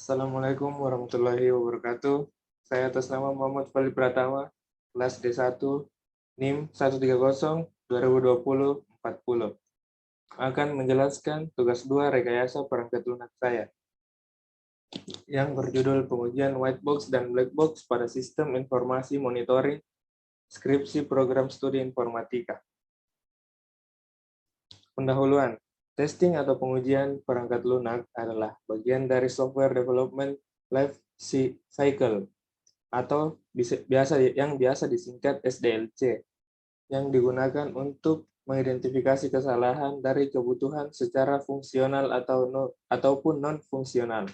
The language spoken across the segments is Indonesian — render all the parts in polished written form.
Assalamualaikum warahmatullahi wabarakatuh. Saya atas nama Muhammad Fali Pratama, kelas D1, NIM 130-2020-40. Akan menjelaskan tugas 2 rekayasa perangkat lunak saya, yang berjudul pengujian white box dan black box pada sistem informasi monitoring skripsi program studi informatika. Pendahuluan. Testing atau pengujian perangkat lunak adalah bagian dari software development life cycle atau yang biasa disingkat SDLC, yang digunakan untuk mengidentifikasi kesalahan dari kebutuhan secara fungsional ataupun non-fungsional.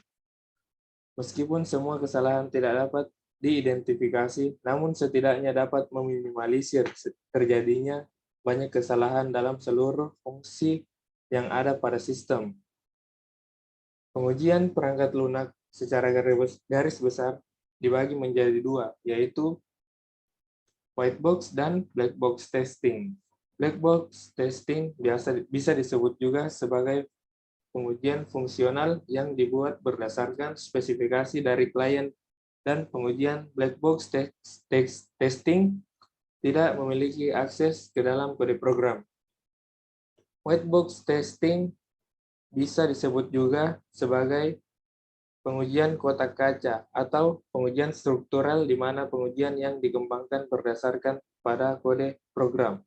Meskipun semua kesalahan tidak dapat diidentifikasi, namun setidaknya dapat meminimalisir terjadinya banyak kesalahan dalam seluruh fungsi yang ada pada sistem. Pengujian perangkat lunak secara garis besar dibagi menjadi dua, yaitu white box dan black box testing. Black box testing bisa disebut juga sebagai pengujian fungsional yang dibuat berdasarkan spesifikasi dari klien, dan pengujian black box testing tidak memiliki akses ke dalam kode program. White box testing bisa disebut juga sebagai pengujian kotak kaca atau pengujian struktural, di mana pengujian yang dikembangkan berdasarkan pada kode program.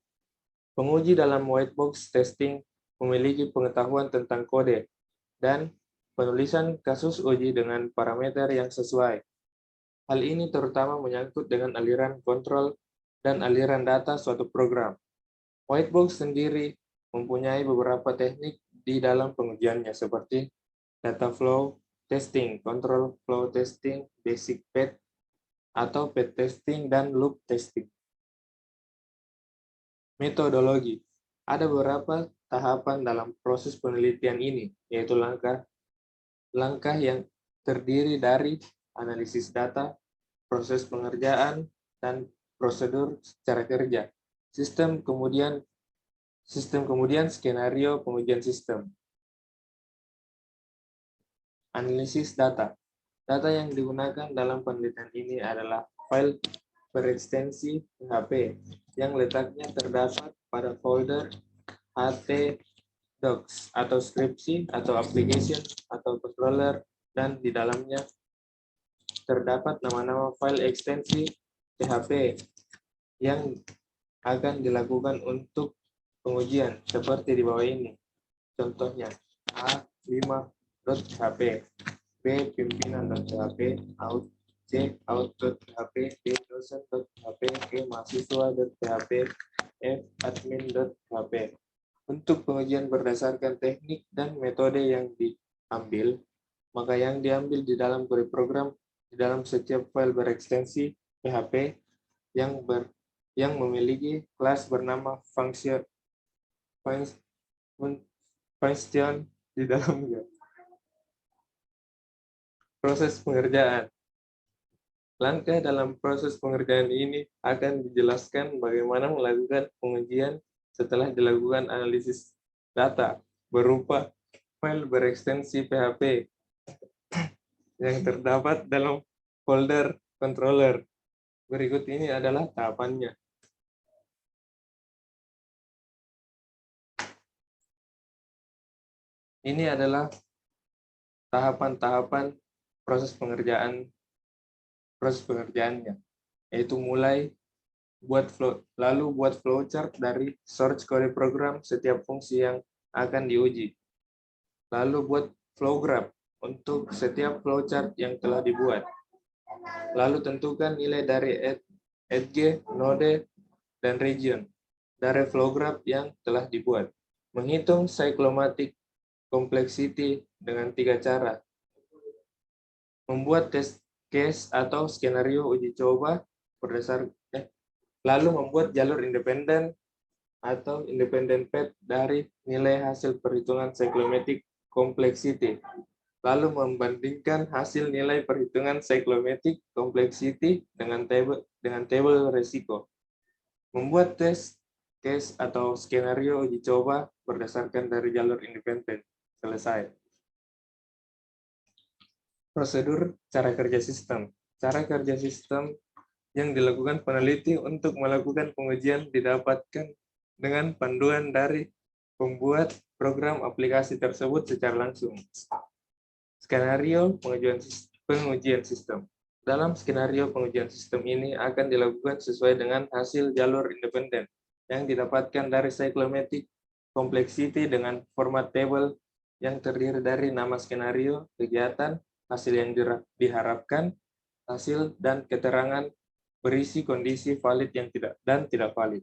Penguji dalam white box testing memiliki pengetahuan tentang kode dan penulisan kasus uji dengan parameter yang sesuai. Hal ini terutama menyangkut dengan aliran kontrol dan aliran data suatu program. White box sendiri mempunyai beberapa teknik di dalam pengujiannya, seperti data flow testing, control flow testing, basic path atau path testing, dan loop testing. Metodologi. Ada beberapa tahapan dalam proses penelitian ini, yaitu langkah yang terdiri dari analisis data, proses pengerjaan, dan prosedur cara kerja. Sistem kemudian skenario pengujian sistem. Analisis data. Data yang digunakan dalam penelitian ini adalah file berekstensi PHP yang letaknya terdapat pada folder htdocs atau skripsi atau application atau controller, dan di dalamnya terdapat nama-nama file ekstensi PHP yang akan dilakukan untuk pengujian seperti di bawah ini. Contohnya A5.php, B pimpinan.php, C out.php, D dosen.php, E mahasiswa.php, F admin.php. Untuk pengujian berdasarkan teknik dan metode yang diambil, maka yang diambil di dalam kode program di dalam setiap file berekstensi PHP yang memiliki kelas bernama function di dalamnya. Proses pengerjaan. Langkah dalam proses pengerjaan ini akan dijelaskan bagaimana melakukan pengujian setelah dilakukan analisis data berupa file berekstensi PHP yang terdapat dalam folder controller. Berikut ini adalah tahapannya. Ini adalah tahapan-tahapan proses pengerjaannya, yaitu mulai buat flowchart dari source kode program setiap fungsi yang akan diuji. Lalu buat flow graph untuk setiap flowchart yang telah dibuat. Lalu tentukan nilai dari edge, node, dan region dari flow graph yang telah dibuat. Menghitung cyclomatic complexity dengan 3 cara. Membuat test case atau skenario uji coba lalu membuat jalur independen atau independent path dari nilai hasil perhitungan cyclomatic complexity. Lalu membandingkan hasil nilai perhitungan cyclomatic complexity dengan tabel risiko. Membuat test case atau skenario uji coba berdasarkan dari jalur independen. Selesai. Prosedur cara kerja sistem. Cara kerja sistem yang dilakukan peneliti untuk melakukan pengujian didapatkan dengan panduan dari pembuat program aplikasi tersebut secara langsung. Skenario pengujian sistem. Dalam skenario pengujian sistem ini akan dilakukan sesuai dengan hasil jalur independen yang didapatkan dari cyclomatic complexity dengan format table yang terdiri dari nama skenario, kegiatan, hasil yang diharapkan, hasil, dan keterangan berisi kondisi valid yang tidak valid.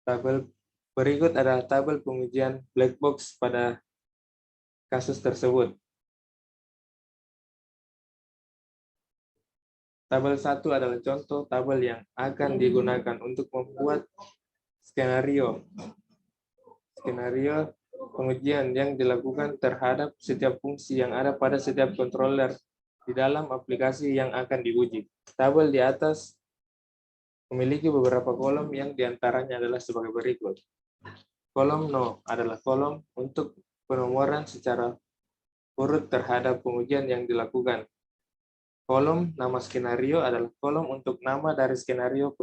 Tabel berikut adalah tabel pengujian black box pada kasus tersebut. Tabel 1 adalah contoh tabel yang akan digunakan untuk membuat skenario pengujian yang dilakukan terhadap setiap fungsi yang ada pada setiap controller di dalam aplikasi yang akan diuji. Tabel di atas memiliki beberapa kolom yang diantaranya adalah sebagai berikut. Kolom No adalah kolom untuk penomoran secara urut terhadap pengujian yang dilakukan. Kolom nama skenario adalah kolom untuk nama dari skenario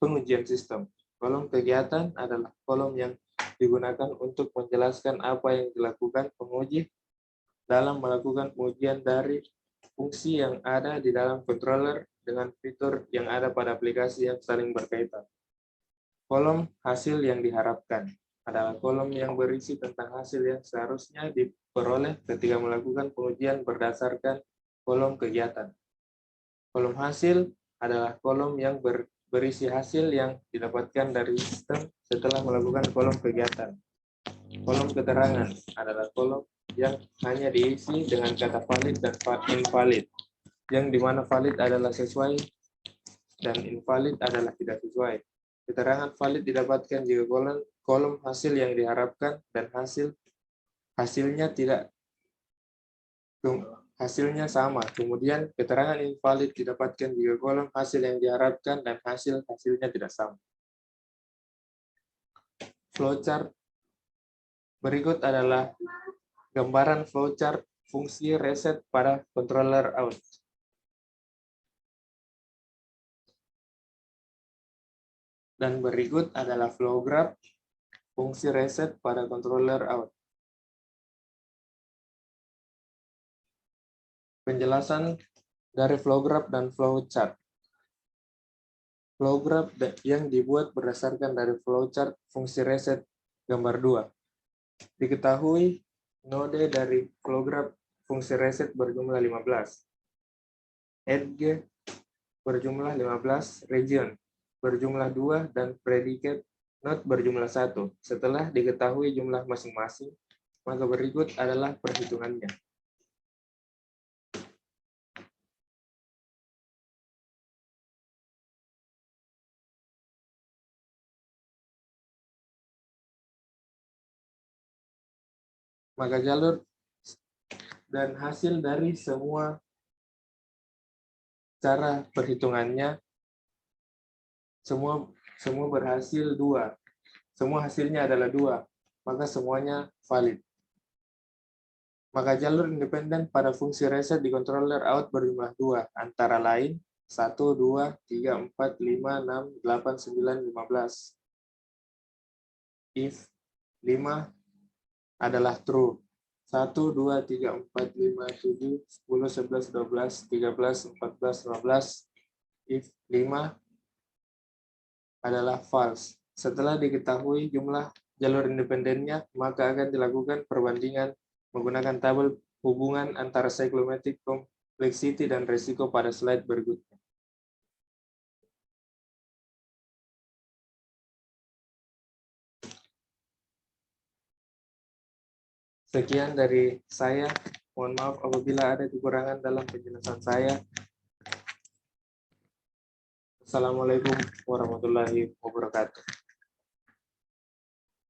pengujian sistem. Kolom kegiatan adalah kolom yang digunakan untuk menjelaskan apa yang dilakukan penguji dalam melakukan pengujian dari fungsi yang ada di dalam controller dengan fitur yang ada pada aplikasi yang saling berkaitan. Kolom hasil yang diharapkan adalah kolom yang berisi tentang hasil yang seharusnya diperoleh ketika melakukan pengujian berdasarkan kolom kegiatan. Kolom hasil adalah kolom yang berisi hasil yang didapatkan dari sistem setelah melakukan kolom kegiatan. Kolom keterangan adalah kolom yang hanya diisi dengan kata valid dan invalid, yang dimana valid adalah sesuai dan invalid adalah tidak sesuai. Keterangan valid didapatkan jika kolom hasil yang diharapkan dan hasilnya sama. Kemudian keterangan invalid didapatkan jika kolom hasil yang diharapkan dan hasilnya tidak sama. Flowchart berikut adalah gambaran flowchart fungsi reset pada controller out. Dan berikut adalah flow graph fungsi reset pada controller out. Penjelasan dari flow graph dan flow chart. Flow graph yang dibuat berdasarkan dari flow chart fungsi reset gambar 2. Diketahui node dari flow graph fungsi reset berjumlah 15. Edge berjumlah 15, region berjumlah 2, dan predicate node berjumlah 1. Setelah diketahui jumlah masing-masing, maka berikut adalah perhitungannya. Maka jalur dan hasil dari semua cara perhitungannya semua berhasil 2. Semua hasilnya adalah 2, maka semuanya valid. Maka jalur independen pada fungsi reset di controller out berjumlah 2, antara lain 1, 2, 3, 4, 5, 6, 8, 9, 15. If 5 adalah true. 1, 2, 3, 4, 5, 7, 10, 11, 12, 13, 14, 15. If 5 adalah false. Setelah diketahui jumlah jalur independennya, maka akan dilakukan perbandingan menggunakan tabel hubungan antara cyclomatic complexity dan resiko pada slide berikutnya. Sekian dari saya. Mohon maaf apabila ada kekurangan dalam penjelasan saya. Assalamualaikum warahmatullahi wabarakatuh.